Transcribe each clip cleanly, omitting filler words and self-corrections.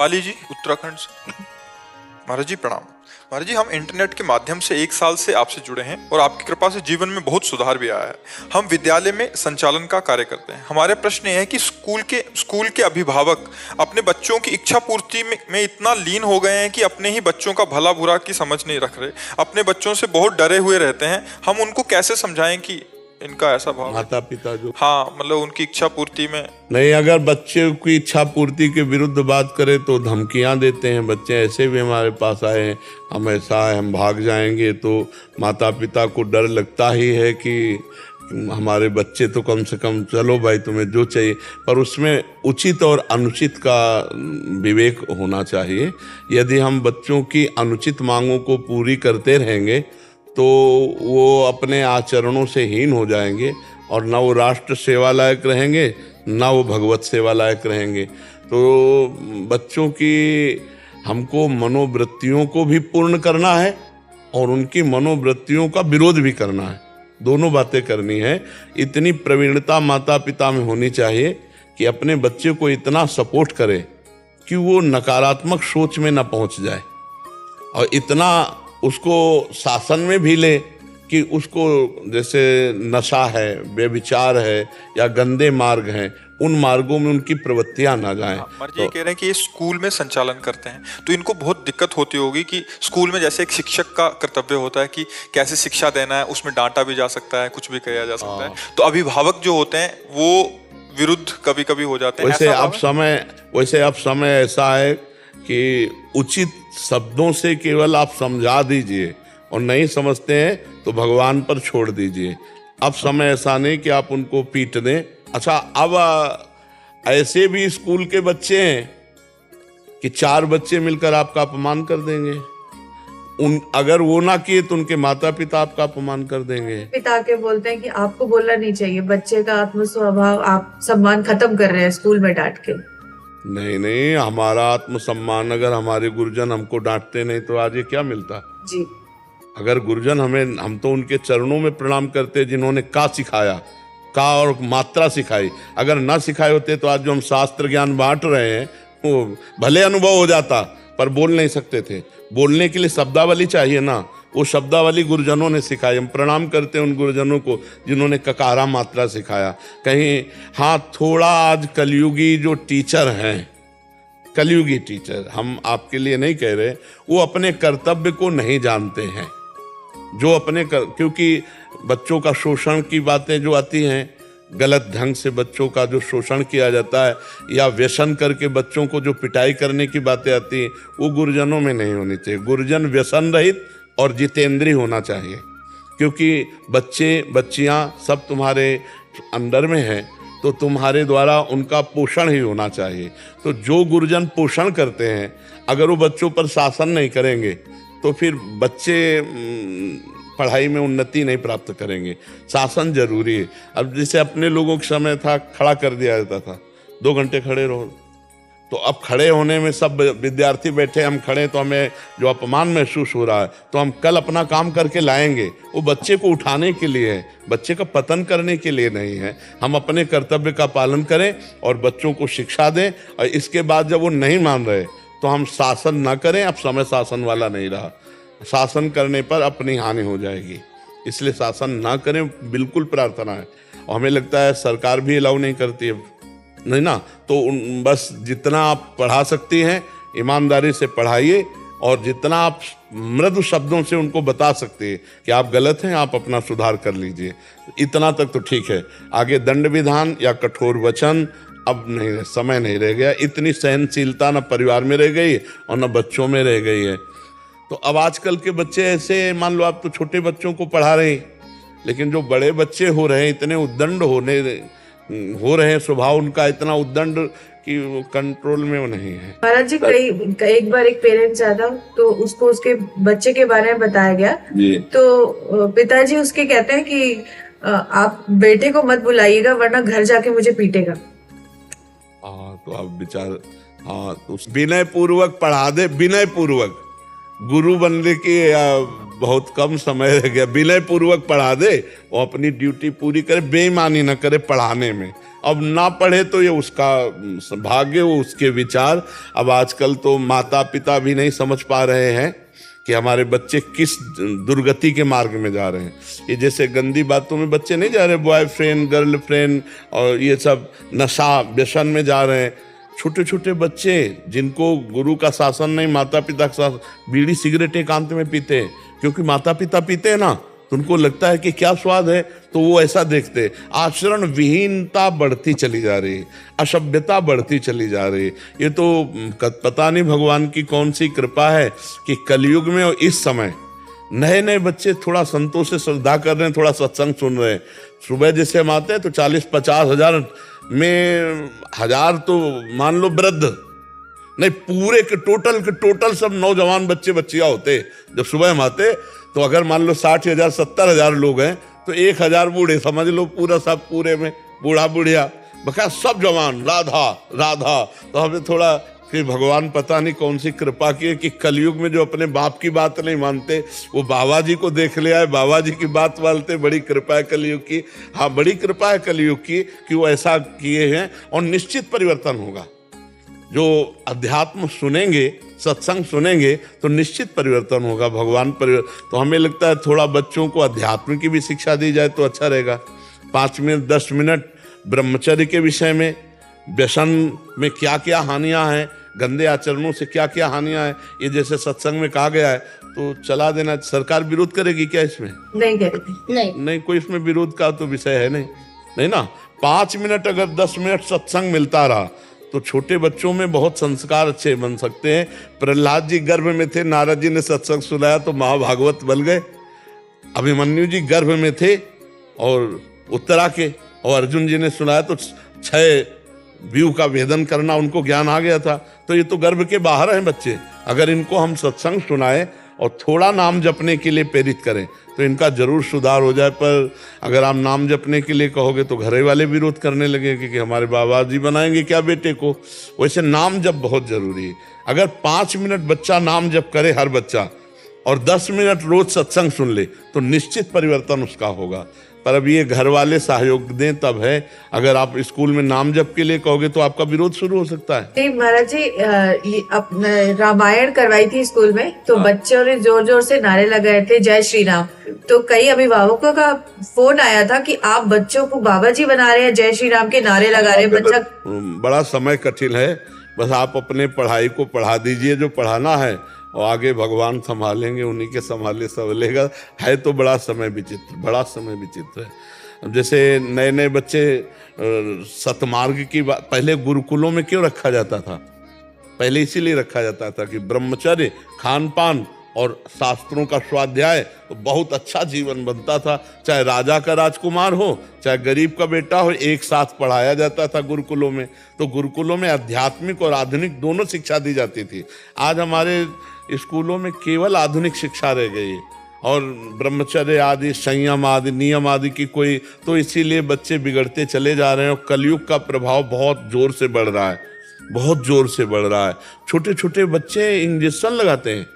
पाली जी उत्तराखंड से। महाराज जी प्रणाम। महाराज जी, हम इंटरनेट के माध्यम से 1 साल से आपसे जुड़े हैं और आपकी कृपा से जीवन में बहुत सुधार भी आया है। हम विद्यालय में संचालन का कार्य करते हैं। हमारे प्रश्न ये है कि स्कूल के अभिभावक अपने बच्चों की इच्छा पूर्ति में इतना लीन हो गए हैं कि अपने ही बच्चों का भला बुरा की समझ नहीं रख रहे, अपने बच्चों से बहुत डरे हुए रहते हैं। हम उनको कैसे समझाएं कि इनका ऐसा भाव माता पिता जो मतलब उनकी इच्छा पूर्ति में नहीं, अगर बच्चे की इच्छा पूर्ति के विरुद्ध बात करें तो धमकियां देते हैं। बच्चे ऐसे भी हमारे पास आए हैं, हम ऐसा है, हम भाग जाएंगे। तो माता पिता को डर लगता ही है कि हमारे बच्चे तो कम से कम चलो भाई तुम्हें जो चाहिए, पर उसमें उचित और अनुचित का विवेक होना चाहिए। यदि हम बच्चों की अनुचित मांगों को पूरी करते रहेंगे तो वो अपने आचरणों से हीन हो जाएंगे और ना वो राष्ट्र सेवा लायक रहेंगे, ना वो भगवत सेवा लायक रहेंगे। तो बच्चों की हमको मनोवृत्तियों को भी पूर्ण करना है और उनकी मनोवृत्तियों का विरोध भी करना है। दोनों बातें करनी है। इतनी प्रवीणता माता पिता में होनी चाहिए कि अपने बच्चे को इतना सपोर्ट करे कि वो नकारात्मक सोच में ना पहुंच जाए, और इतना उसको शासन में भी ले कि उसको जैसे नशा है, व्यभिचार है या गंदे मार्ग हैं, उन मार्गों में उनकी प्रवृत्तियां ना जाएं। ये कह रहे हैं कि ये स्कूल में संचालन करते हैं तो इनको बहुत दिक्कत होती होगी कि स्कूल में जैसे एक शिक्षक का कर्तव्य होता है कि कैसे शिक्षा देना है, उसमें डांटा भी जा सकता है, कुछ भी किया जा सकता है, तो अभिभावक जो होते हैं वो विरुद्ध कभी कभी हो जाते हैं। वैसे अब समय ऐसा है कि उचित शब्दों से केवल आप समझा दीजिए और नहीं समझते हैं तो भगवान पर छोड़ दीजिए। अब समय ऐसा नहीं कि आप उनको पीट दें। अच्छा, अब ऐसे भी स्कूल के बच्चे हैं कि 4 बच्चे मिलकर आपका अपमान कर देंगे। अगर वो ना किए तो उनके माता पिता आपका अपमान कर देंगे। पिता के बोलते हैं कि आपको बोलना नहीं चाहिए, बच्चे का आत्मस्वभाव आप सम्मान खत्म कर रहे हैं स्कूल में डांट के। नहीं, हमारा आत्मसम्मान, अगर हमारे गुरुजन हमको डांटते नहीं तो आज ये क्या मिलता जी। अगर गुरुजन हम तो उनके चरणों में प्रणाम करते जिन्होंने का सिखाया, का और मात्रा सिखाई। अगर ना सिखाए होते तो आज जो हम शास्त्र ज्ञान बांट रहे हैं वो भले अनुभव हो जाता, पर बोल नहीं सकते थे। बोलने के लिए शब्दावली चाहिए ना, वो शब्दावली गुरुजनों ने सिखाई। हम प्रणाम करते हैं उन गुरुजनों को जिन्होंने ककारा मात्रा सिखाया। कहीं हाँ, थोड़ा आज कलयुगी जो टीचर हैं, कलयुगी टीचर, हम आपके लिए नहीं कह रहे, वो अपने कर्तव्य को नहीं जानते हैं। जो क्योंकि बच्चों का शोषण की बातें जो आती हैं, गलत ढंग से बच्चों का जो शोषण किया जाता है या व्यसन करके बच्चों को जो पिटाई करने की बातें आती हैं, वो गुरुजनों में नहीं होनी चाहिए। गुरुजन व्यसन रहित और जितेंद्रीय होना चाहिए, क्योंकि बच्चे बच्चियां सब तुम्हारे अंडर में हैं, तो तुम्हारे द्वारा उनका पोषण ही होना चाहिए। तो जो गुरुजन पोषण करते हैं, अगर वो बच्चों पर शासन नहीं करेंगे तो फिर बच्चे पढ़ाई में उन्नति नहीं प्राप्त करेंगे। शासन जरूरी है। अब जैसे अपने लोगों के समय था, खड़ा कर दिया जाता था, 2 घंटे खड़े रहो, तो अब खड़े होने में सब विद्यार्थी बैठे, हम खड़े तो हमें जो अपमान महसूस हो रहा है, तो हम कल अपना काम करके लाएंगे। वो बच्चे को उठाने के लिए है, बच्चे का पतन करने के लिए नहीं है। हम अपने कर्तव्य का पालन करें और बच्चों को शिक्षा दें, और इसके बाद जब वो नहीं मान रहे तो हम शासन ना करें। अब समय शासन वाला नहीं रहा, शासन करने पर अपनी हानि हो जाएगी, इसलिए शासन ना करें, बिल्कुल प्रार्थना है। और हमें लगता है सरकार भी अलाउ नहीं करती है, नहीं ना, तो बस जितना आप पढ़ा सकती हैं ईमानदारी से पढ़ाइए, और जितना आप मृदु शब्दों से उनको बता सकते हैं कि आप गलत हैं, आप अपना सुधार कर लीजिए, इतना तक तो ठीक है। आगे दंड विधान या कठोर वचन अब नहीं, समय नहीं रह गया। इतनी सहनशीलता न परिवार में रह गई और न बच्चों में रह गई है। तो अब आजकल के बच्चे ऐसे, मान लो आप तो छोटे बच्चों को पढ़ा रहे हैं, लेकिन जो बड़े बच्चे हो रहे हैं इतने उद्दंड हो रहे हैं, स्वभाव उनका इतना उद्दंड कि वो कंट्रोल में वो नहीं है। महाराज जी, एक बार एक पेरेंट्स आया था तो उसको उसके बच्चे के बारे में बताया गया जी। तो पिताजी उसके कहते हैं कि आप बेटे को मत बुलाइएगा वरना घर जाके मुझे पीटेगा। तो आप विचार, तो विनय पूर्वक पढ़ा दे, विनय पूर्वक। गुरु बनने की बहुत कम समय रह गया, विनय पूर्वक पढ़ा दे, वो अपनी ड्यूटी पूरी करे, बेईमानी न करे पढ़ाने में। अब ना पढ़े तो ये उसका भाग्य, वो उसके विचार। अब आजकल तो माता पिता भी नहीं समझ पा रहे हैं कि हमारे बच्चे किस दुर्गति के मार्ग में जा रहे हैं। ये जैसे गंदी बातों में बच्चे नहीं जा रहे, बॉयफ्रेंड गर्लफ्रेंड और ये सब नशा व्यसन में जा रहे हैं। छोटे छोटे बच्चे जिनको गुरु का शासन नहीं, माता पिता का शासन, बीड़ी सिगरेट एकांत में पीते हैं, क्योंकि माता पिता पीते हैं ना, तो उनको लगता है कि क्या स्वाद है, तो वो ऐसा देखते हैं। आचरण विहीनता बढ़ती चली जा रही है, असभ्यता बढ़ती चली जा रही है। ये तो पता नहीं भगवान की कौन सी कृपा है कि कलयुग में और इस समय नए नए बच्चे थोड़ा संतोष से श्रद्धा कर रहे हैं, थोड़ा सत्संग सुन रहे हैं। सुबह जैसे हम आते हैं तो 40-50 हजार में 1000 तो मान लो वृद्ध नहीं, पूरे के टोटल सब नौजवान बच्चे बच्चियां होते। जब सुबह हम आते तो अगर मान लो 60,000 70,000 लोग हैं तो 1,000 बूढ़े समझ लो, पूरा सब पूरे में बूढ़ा बुढ़िया बका सब जवान, राधा राधा। तो हमें थोड़ा कि भगवान पता नहीं कौन सी कृपा की है कि कलयुग में जो अपने बाप की बात नहीं मानते वो बाबा जी को देख ले आए, बाबा जी की बात मानते। बड़ी कृपा है कलयुग की। हाँ, बड़ी कृपा है कलयुग की कि वो ऐसा किए हैं, और निश्चित परिवर्तन होगा। जो अध्यात्म सुनेंगे, सत्संग सुनेंगे तो निश्चित परिवर्तन होगा। भगवान तो हमें लगता है थोड़ा बच्चों को अध्यात्म की भी शिक्षा दी जाए तो अच्छा रहेगा। 5 मिनट 10 मिनट ब्रह्मचर्य के विषय में, व्यसन में क्या क्या हानियां हैं, गंदे आचरणों से क्या क्या हानियां हैं, ये जैसे सत्संग में कहा गया है तो चला देना। सरकार विरोध करेगी क्या इसमें? नहीं करेगी। नहीं, कोई इसमें विरोध का तो विषय है नहीं ना। 5 मिनट अगर 10 मिनट सत्संग मिलता रहा तो छोटे बच्चों में बहुत संस्कार अच्छे बन सकते हैं। प्रहलाद जी गर्भ में थे, नारद जी ने सत्संग सुनाया तो महाभागवत बन गए। अभिमन्यु जी गर्भ में थे और उत्तरा के, और अर्जुन जी ने सुनाया तो 6 व्यू का भेदन करना उनको ज्ञान आ गया था। तो ये तो गर्भ के बाहर हैं बच्चे। अगर इनको हम सत्संग सुनाए और थोड़ा नाम जपने के लिए प्रेरित करें तो इनका जरूर सुधार हो जाए। पर अगर आप नाम जपने के लिए कहोगे तो घरे वाले विरोध करने लगेंगे कि हमारे बाबा जी बनाएंगे क्या बेटे को। वैसे नाम जप बहुत जरूरी है। अगर 5 मिनट बच्चा नाम जप करे हर बच्चा, और 10 मिनट रोज सत्संग सुन ले तो निश्चित परिवर्तन उसका होगा। पर अब ये घर वाले सहयोग दें तब है। अगर आप स्कूल में नाम जप के लिए कहोगे तो आपका विरोध शुरू हो सकता है। नहीं महाराज जी, रामायण करवाई थी स्कूल में तो बच्चों ने जोर जोर से नारे लगाए थे जय श्री राम। तो कई अभिभावकों का फोन आया था कि आप बच्चों को बाबा जी बना रहे हैं, जय श्री राम के नारे लगा रहे हैं। बच्चा बड़ा समय कठिन है, बस आप अपने पढ़ाई को पढ़ा दीजिए जो पढ़ाना है, और आगे भगवान संभालेंगे, उन्हीं के संभाले संभलेगा। है तो बड़ा समय विचित्र है। अब जैसे नए नए बच्चे सतमार्ग की बात, पहले गुरुकुलों में क्यों रखा जाता था? पहले इसीलिए रखा जाता था कि ब्रह्मचर्य, खान पान और शास्त्रों का स्वाध्याय तो बहुत अच्छा जीवन बनता था। चाहे राजा का राजकुमार हो, चाहे गरीब का बेटा हो, एक साथ पढ़ाया जाता था गुरुकुलों में। तो गुरुकुलों में आध्यात्मिक और आधुनिक दोनों शिक्षा दी जाती थी। आज हमारे स्कूलों में केवल आधुनिक शिक्षा रह गई है, और ब्रह्मचर्य आदि, संयम आदि, नियम आदि की कोई, तो इसीलिए बच्चे बिगड़ते चले जा रहे हैं। और कलयुग का प्रभाव बहुत जोर से बढ़ रहा है। छोटे छोटे बच्चे इंजेक्शन लगाते हैं,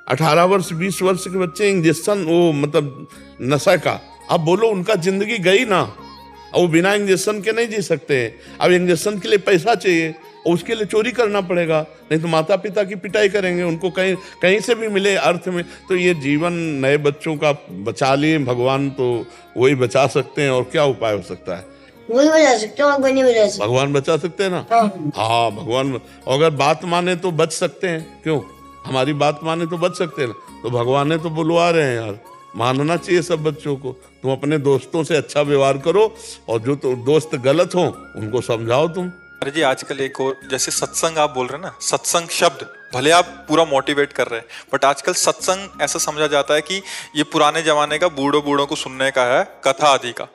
18 वर्ष 20 वर्ष के बच्चे इंजेक्शन, वो मतलब नशा का। अब बोलो उनका जिंदगी गई ना, और वो बिना इंजेक्शन के नहीं जी सकते हैं। अब इंजेक्शन के लिए पैसा चाहिए और उसके लिए चोरी करना पड़ेगा, नहीं तो माता पिता की पिटाई करेंगे। उनको कहीं से भी मिले अर्थ में। तो ये जीवन नए बच्चों का बचा लिए भगवान, तो वही बचा सकते हैं। और क्या उपाय हो सकता है? वही बचा सकते हैं, भगवान बचा सकते हैं ना। हाँ, भगवान अगर बात माने तो बच सकते हैं। क्यों? हमारी बात माने तो बच सकते हैं ना। तो भगवान ने तो बुलवा रहे हैं यार, मानना चाहिए सब बच्चों को। तुम अपने दोस्तों से अच्छा व्यवहार करो, और जो तो दोस्त गलत हो उनको समझाओ तुम। अरे जी, आजकल एक और जैसे सत्संग आप बोल रहे हैं ना, सत्संग शब्द भले आप पूरा मोटिवेट कर रहे हैं, बट आजकल सत्संग ऐसा समझा जाता है कि ये पुराने जमाने का बूढ़ों को सुनने का है, कथा आदि का।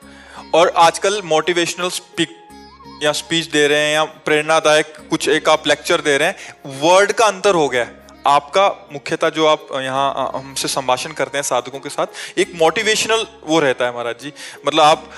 और आजकल मोटिवेशनल स्पीच दे रहे हैं या प्रेरणादायक कुछ एक आप लेक्चर दे रहे हैं, वर्ड का अंतर हो गया है। आपका मुख्यतः जो आप यहाँ हमसे संभाषण करते हैं साधकों के साथ, एक मोटिवेशनल वो रहता है महाराज जी। मतलब आप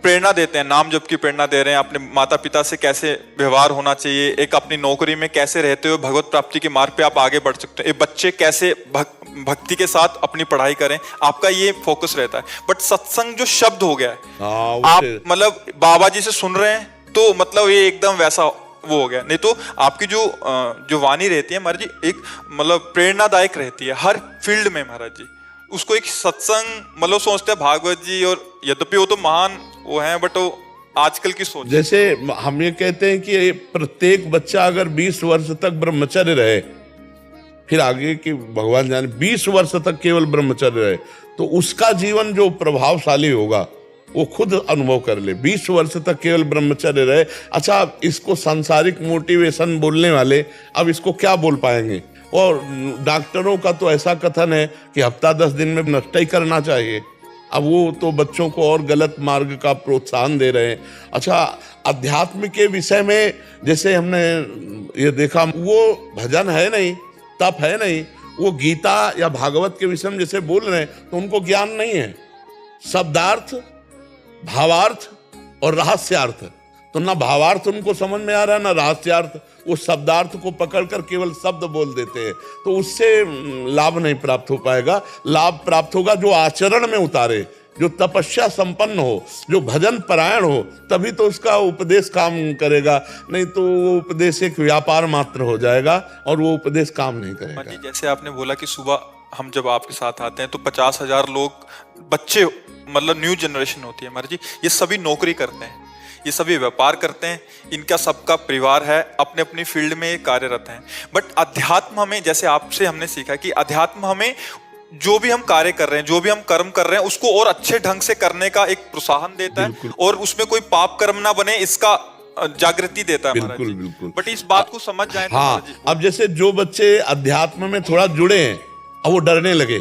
प्रेरणा देते हैं, नाम जप की प्रेरणा दे रहे हैं, अपने माता पिता से कैसे व्यवहार होना चाहिए, एक अपनी नौकरी में कैसे रहते हुए भगवत प्राप्ति के मार्ग पे आप आगे बढ़ सकते हैं, एक बच्चे कैसे भक्ति के साथ अपनी पढ़ाई करें, आपका ये फोकस रहता है। बट सत्संग जो शब्द हो गया है, आप मतलब बाबा जी से सुन रहे हैं, तो मतलब ये एकदम वैसा वो हो गया। नहीं तो आपकी जो वाणी रहती है महाराज जी, एक मतलब प्रेरणादायक रहती है हर फील्ड में महाराज जी। उसको एक सत्संग मतलब सोचते हैं भागवत जी, और यद्यपि वो तो महान वो हैं, बट वो आजकल की सोच। जैसे हम ये कहते हैं कि प्रत्येक बच्चा अगर 20 वर्ष तक ब्रह्मचर्य रहे, फिर आगे की भगवान जाने, 20 वर्ष तक केवल ब्रह्मचर्य रहे, तो उसका जीवन जो प्रभावशाली होगा वो खुद अनुभव कर ले। 20 वर्ष तक केवल ब्रह्मचर्य रहे। अच्छा, इसको सांसारिक मोटिवेशन बोलने वाले अब इसको क्या बोल पाएंगे? और डॉक्टरों का तो ऐसा कथन है कि हफ्ता 10 दिन में नष्ट ही करना चाहिए। अब वो तो बच्चों को और गलत मार्ग का प्रोत्साहन दे रहे हैं। अच्छा, अध्यात्म के विषय में जैसे हमने ये देखा, वो भजन है नहीं, तप है नहीं, वो गीता या भागवत के विषय में जैसे बोल रहे हैं, तो उनको ज्ञान नहीं है। शब्दार्थ, भावार्थ और रहस्यार्थ, तो ना भावार्थ उनको समझ में आ रहा है ना रहस्यार्थ। वो शब्दार्थ को पकड़कर केवल शब्द बोल देते हैं, तो उससे लाभ नहीं प्राप्त हो पाएगा। लाभ प्राप्त होगा जो आचरण में उतारे, जो तपस्या संपन्न हो, जो भजन परायण हो, तभी तो उसका उपदेश काम करेगा। नहीं तो वो उपदेश एक व्यापार मात्र हो जाएगा और वो उपदेश काम नहीं करेगा। जैसे आपने बोला कि सुबह हम जब आपके साथ आते हैं तो 50,000 लोग, बच्चे मतलब न्यू जनरेशन होती है महाराज जी, ये सभी नौकरी करते हैं, ये सभी व्यापार करते हैं, इनका सबका परिवार है, अपने अपनी फील्ड में कार्यरत हैं। बट अध्यात्म हमें, जैसे आपसे हमने सीखा कि अध्यात्म हमें जो भी हम कार्य कर रहे हैं, जो भी हम कर्म कर रहे हैं, उसको और अच्छे ढंग से करने का एक प्रोत्साहन देता है, और उसमें कोई पाप कर्म ना बने इसका जागृति देता है। बिल्कुल बिल्कुल। बट इस बात को समझ जाए। हाँ, अब जैसे जो बच्चे अध्यात्म में थोड़ा जुड़े हैं, अब वो डरने लगे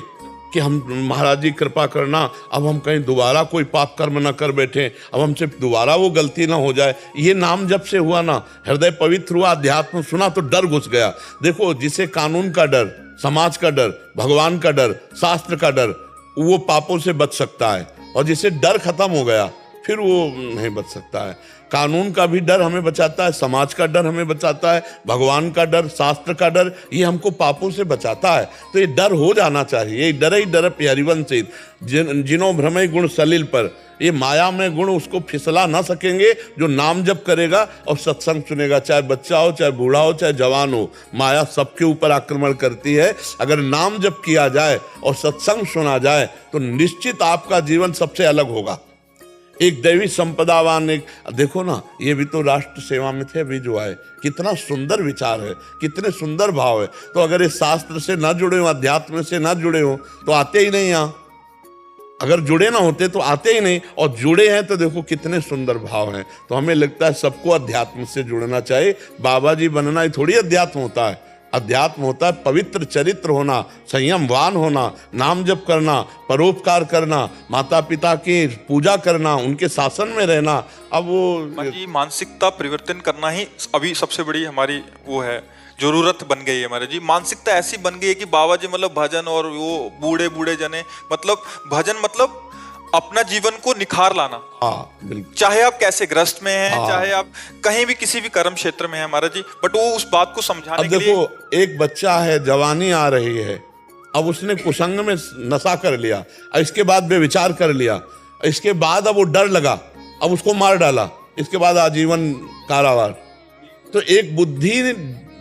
कि हम महाराज जी कृपा करना, अब हम कहीं दोबारा कोई पाप कर्म ना कर बैठे, अब हमसे दोबारा वो गलती ना हो जाए। ये नाम जब से हुआ ना, हृदय पवित्र हुआ, अध्यात्म सुना तो डर घुस गया। देखो, जिसे कानून का डर, समाज का डर, भगवान का डर, शास्त्र का डर, वो पापों से बच सकता है। और जिसे डर खत्म हो गया, फिर वो नहीं बच सकता है। कानून का भी डर हमें बचाता है, समाज का डर हमें बचाता है, भगवान का डर, शास्त्र का डर, ये हमको पापों से बचाता है। तो ये डर हो जाना चाहिए। ये डर ही डर हरिवंशित, जिनो भ्रमय गुण सलिल पर, ये माया में गुण उसको फिसला ना सकेंगे जो नाम जप करेगा और सत्संग सुनेगा। चाहे बच्चा हो, चाहे बूढ़ा हो, चाहे जवान हो, माया सबके ऊपर आक्रमण करती है। अगर नाम जप किया जाए और सत्संग सुना जाए तो निश्चित आपका जीवन सबसे अलग होगा। एक दैवी संपदावान, एक देखो ना, ये भी तो राष्ट्र सेवा में थे, अभी जो आए, कितना सुंदर विचार है, कितने सुंदर भाव है। तो अगर इस शास्त्र से ना जुड़े हो, अध्यात्म से ना जुड़े हो, तो आते ही नहीं यहाँ। अगर जुड़े ना होते तो आते ही नहीं, और जुड़े हैं तो देखो कितने सुंदर भाव हैं। तो हमें लगता है सबको अध्यात्म से जुड़ना चाहिए। बाबा जी बनना ही थोड़ी अध्यात्म होता है। अध्यात्म होता है पवित्र चरित्र होना, संयमवान होना, नाम जप करना, परोपकार करना, माता पिता की पूजा करना, उनके शासन में रहना। अब वो मानसिकता परिवर्तन करना ही अभी सबसे बड़ी हमारी वो है, जरूरत बन गई है हमारे जी। मानसिकता ऐसी बन गई है कि बाबा जी मतलब भजन, और वो बूढ़े बूढ़े जने मतलब भजन मतलब अपना जीवन को निखार लाना। बिल्कुल। चाहे आप कैसे ग्रस्त में हैं, चाहे आप कहीं भी किसी भी कर्म क्षेत्र में हैं महाराज जी, बट वो उस बात को समझाने के लिए। देखो, एक बच्चा है, जवानी आ रही है, अब उसने कुसंग में नशा कर लिया, इसके बाद बेविचार कर लिया, इसके बाद अब वो डर लगा, अब उसको मार डाला, इसके बाद आजीवन कारावास। तो एक बुद्धि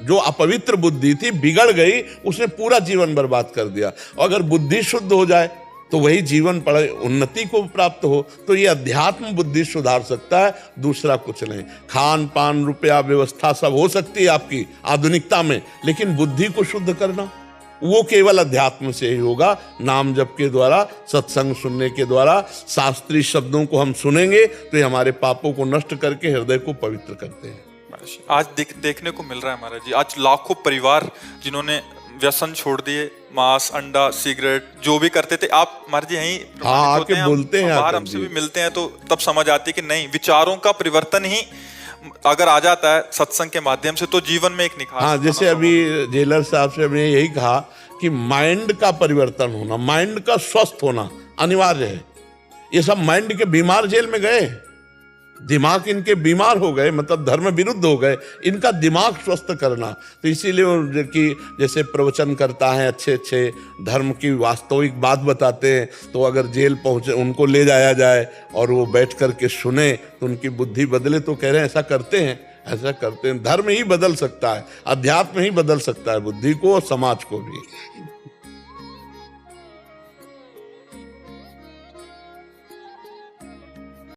जो अपवित्र बुद्धि थी बिगड़ गई, उसने पूरा जीवन बर्बाद कर दिया। और अगर बुद्धि शुद्ध हो जाए तो वही जीवन पड़े उन्नति को प्राप्त हो। तो ये अध्यात्म बुद्धि सुधार सकता है, दूसरा कुछ नहीं। खान पान, रुपया, व्यवस्था सब हो सकती है आपकी आधुनिकता में, लेकिन बुद्धि को शुद्ध करना वो केवल अध्यात्म से ही होगा। नाम जप के द्वारा, सत्संग सुनने के द्वारा, शास्त्रीय शब्दों को हम सुनेंगे तो ये हमारे पापों को नष्ट करके हृदय को पवित्र करते हैं। आज देखने को मिल रहा है महाराज जी, आज लाखों परिवार जिन्होंने व्यसन छोड़ दिए, मांस, अंडा, सिगरेट जो भी करते थे। आप महाराज जी यहीं आके बोलते हैं, बाहर हमसे भी मिलते हैं तो तब समझ आती है कि नहीं, विचारों का परिवर्तन ही अगर आ जाता है सत्संग के माध्यम से तो जीवन में एक निखार। हाँ, जैसे अभी जेलर साहब से हमने यही कहा कि माइंड का परिवर्तन होना, माइंड का स्वस्थ होना अनिवार्य है। ये सब माइंड के बीमार जेल में गए, दिमाग इनके बीमार हो गए, मतलब धर्म विरुद्ध हो गए, इनका दिमाग स्वस्थ करना। तो इसीलिए वो कि जैसे प्रवचन करता है, अच्छे अच्छे धर्म की वास्तविक बात बताते हैं, तो अगर जेल पहुंचे उनको ले जाया जाए और वो बैठ करके सुने तो उनकी बुद्धि बदले। तो कह रहे हैं ऐसा करते हैं, ऐसा करते हैं। धर्म ही बदल सकता है, अध्यात्म ही बदल सकता है बुद्धि को और समाज को भी।